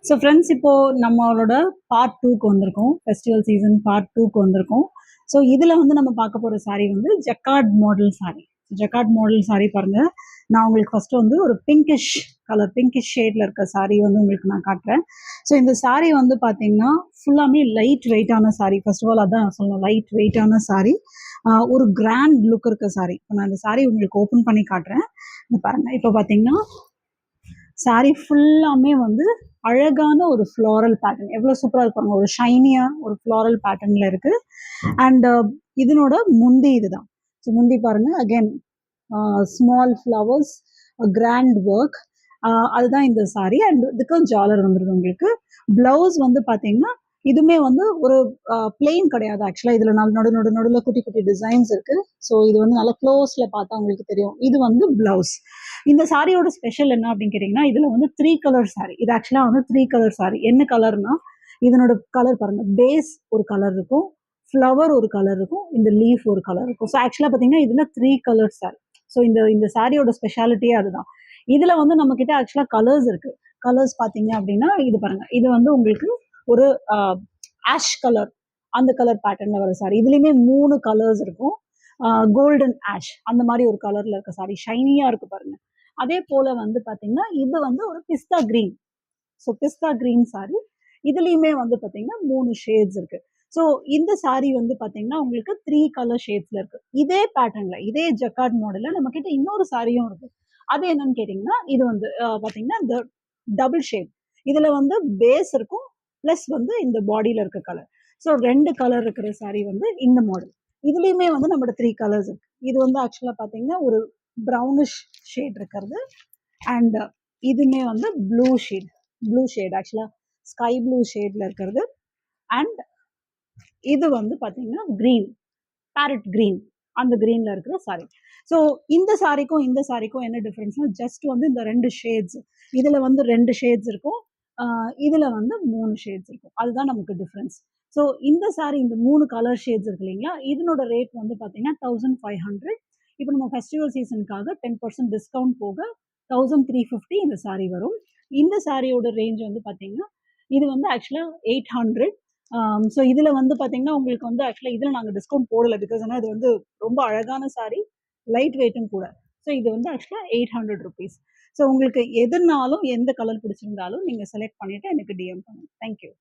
So friends, இப்போ நம்மளோட part 2க்கு வந்திருக்கோம். ஃபெஸ்டிவல் சீசன் பார்ட் 2க்கு வந்திருக்கோம். ஸோ இதில் வந்து நம்ம பார்க்க போகிற சாரீ வந்து jacquard model sari. Jacquard model sari பாருங்க. நான் உங்களுக்கு ஃபர்ஸ்ட் வந்து ஒரு பிங்கிஷ் கலர், பிங்கிஷ் ஷேட்ல இருக்க சாரீ வந்து உங்களுக்கு நான் காட்டுறேன். ஸோ இந்த சாரீ வந்து பார்த்தீங்கன்னா ஃபுல்லாமே லைட் வெயிட்டான சாரீ. ஃபர்ஸ்ட் ஆஃப் ஆல் அதான் நான் சொல்லணும், லைட் வெயிட்டான சாரீ. ஒரு கிராண்ட் லுக் இருக்க சாரீ. இப்போ நான் இந்த சாரீ உங்களுக்கு ஓப்பன் பண்ணி காட்டுறேன். இந்த பாருங்க. இப்போ பார்த்தீங்கன்னா சாரீ ஃபுல்லாமே வந்து அழகான ஒரு ஃப்ளாரல் பேட்டர்ன். எவ்வளோ சூப்பராக இருப்பாங்க. ஒரு ஷைனியாக ஒரு ஃப்ளாரல் பேட்டர்னில் இருக்குது. அண்ட் இதனோட முந்தி இதுதான். ஸோ முந்தி பாருங்கள், again small flowers, grand work. அதுதான் இந்த சாரீ. அண்ட் இதுக்கும் ஜாலர் வந்துடுது உங்களுக்கு. ப்ளவுஸ் வந்து பார்த்தீங்கன்னா இதுவுமே வந்து ஒரு பிளெயின் கிடையாது. ஆக்சுவலாக இதில் நடுவில் குட்டி குட்டி டிசைன்ஸ் இருக்குது. ஸோ இது வந்து நல்லா க்ளோஸில் பார்த்தா உங்களுக்கு தெரியும். இது வந்து ப்ளவுஸ். இந்த சாரியோட ஸ்பெஷல் என்ன அப்படின்னு கேட்டிங்கன்னா, இதில் வந்து 3 கலர் சாரீ. இது ஆக்சுவலாக வந்து 3 கலர் சாரீ. என்ன கலர்னா, இதனோட கலர் பாருங்கள். பேஸ் ஒரு கலர் இருக்கும், ஃப்ளவர் ஒரு கலர் இருக்கும், இந்த லீஃப் ஒரு கலர் இருக்கும். ஸோ ஆக்சுவலாக பார்த்தீங்கன்னா இதில் 3 கலர் சாரீ. ஸோ இந்த சாரியோட ஸ்பெஷாலிட்டியே அதுதான். இதில் வந்து நம்மக்கிட்ட ஆக்சுவலாக கலர்ஸ் இருக்குது. கலர்ஸ் பார்த்தீங்க அப்படின்னா இது பாருங்கள். இது வந்து உங்களுக்கு ஒரு ஆஷ் கலர், அந்த கலர் பேட்டர்னில் வர சாரீ. இதுலேயுமே 3 கலர்ஸ் இருக்கும். கோல்டன் ஆஷ் அந்த மாதிரி ஒரு கலரில் இருக்க சாரீ. ஷைனியாக இருக்குது பாருங்கள். அதே போல் வந்து பார்த்தீங்கன்னா இது வந்து ஒரு பிஸ்தா கிரீன். ஸோ பிஸ்தா கிரீன் சாரீ. இதுலேயுமே வந்து பார்த்தீங்கன்னா 3 ஷேட்ஸ் இருக்குது. ஸோ இந்த சாரீ வந்து பார்த்தீங்கன்னா உங்களுக்கு 3 கலர் ஷேட்ஸில் இருக்குது. இதே பேட்டர்னில், இதே ஜக்கார்ட் மாடலில் நம்மக்கிட்ட இன்னொரு சாரியும் இருக்குது. அது என்னன்னு கேட்டிங்கன்னா, இது வந்து பார்த்தீங்கன்னா இந்த டபுள் ஷேட். இதில் வந்து பேஸ் இருக்கும், ப்ளஸ் வந்து இந்த பாடியில் இருக்க கலர். ஸோ 2 கலர் இருக்கிற சாரீ வந்து இந்த மாடல். இதுலேயுமே வந்து நம்மளோட 3 கலர்ஸ் இருக்குது. இது வந்து ஆக்சுவலாக பார்த்தீங்கன்னா ஒரு ப்ரௌனிஷ் ஷேட் இருக்கிறது. அண்ட் இதுவுமே வந்து ப்ளூ ஷேட் ஆக்சுவலாக ஸ்கை ப்ளூ ஷேடில் இருக்கிறது. அண்ட் இது வந்து பார்த்தீங்கன்னா க்ரீன், பேரட் க்ரீன், அந்த க்ரீனில் இருக்கிற சாரீ. ஸோ இந்த சாரிக்கும் இந்த சாரிக்கும் என்ன டிஃப்ரென்ஸ்னா, ஜஸ்ட் வந்து இந்த 2 ஷேட்ஸ். இதில் வந்து 2 ஷேட்ஸ் இருக்கும், இதில் வந்து 3 ஷேட்ஸ் இருக்கும். அதுதான் நமக்கு டிஃப்ரென்ஸ். ஸோ இந்த சாரீ, இந்த 3 கலர் ஷேட்ஸ் இருக்கு இல்லைங்களா, இதனோட ரேட் வந்து பார்த்தீங்கன்னா 1500. இப்போ நம்ம ஃபெஸ்டிவல் சீசனுக்காக 10% டிஸ்கவுண்ட் போக 1350 இந்த சாரீ வரும். இந்த சாரியோட ரேஞ்ச் வந்து பார்த்தீங்கன்னா இது வந்து ஆக்சுவலாக 800. ஸோ இதில் வந்து பார்த்தீங்கன்னா உங்களுக்கு வந்து ஆக்சுவலாக இதில் நாங்கள் டிஸ்கவுண்ட் போடலை. பிகாஸ் ஆனால் இது வந்து ரொம்ப அழகான சாரீ, லைட் வெயிட்டும் கூட. ஸோ இது வந்து ஆக்சுவலாக 800 ருபீஸ். ஸோ உங்களுக்கு எதுனாலும் எந்த கலர் பிடிச்சிருந்தாலும் நீங்கள் செலக்ட் பண்ணிவிட்டு எனக்கு டிஎம் பண்ணுங்கள். தேங்க்யூ.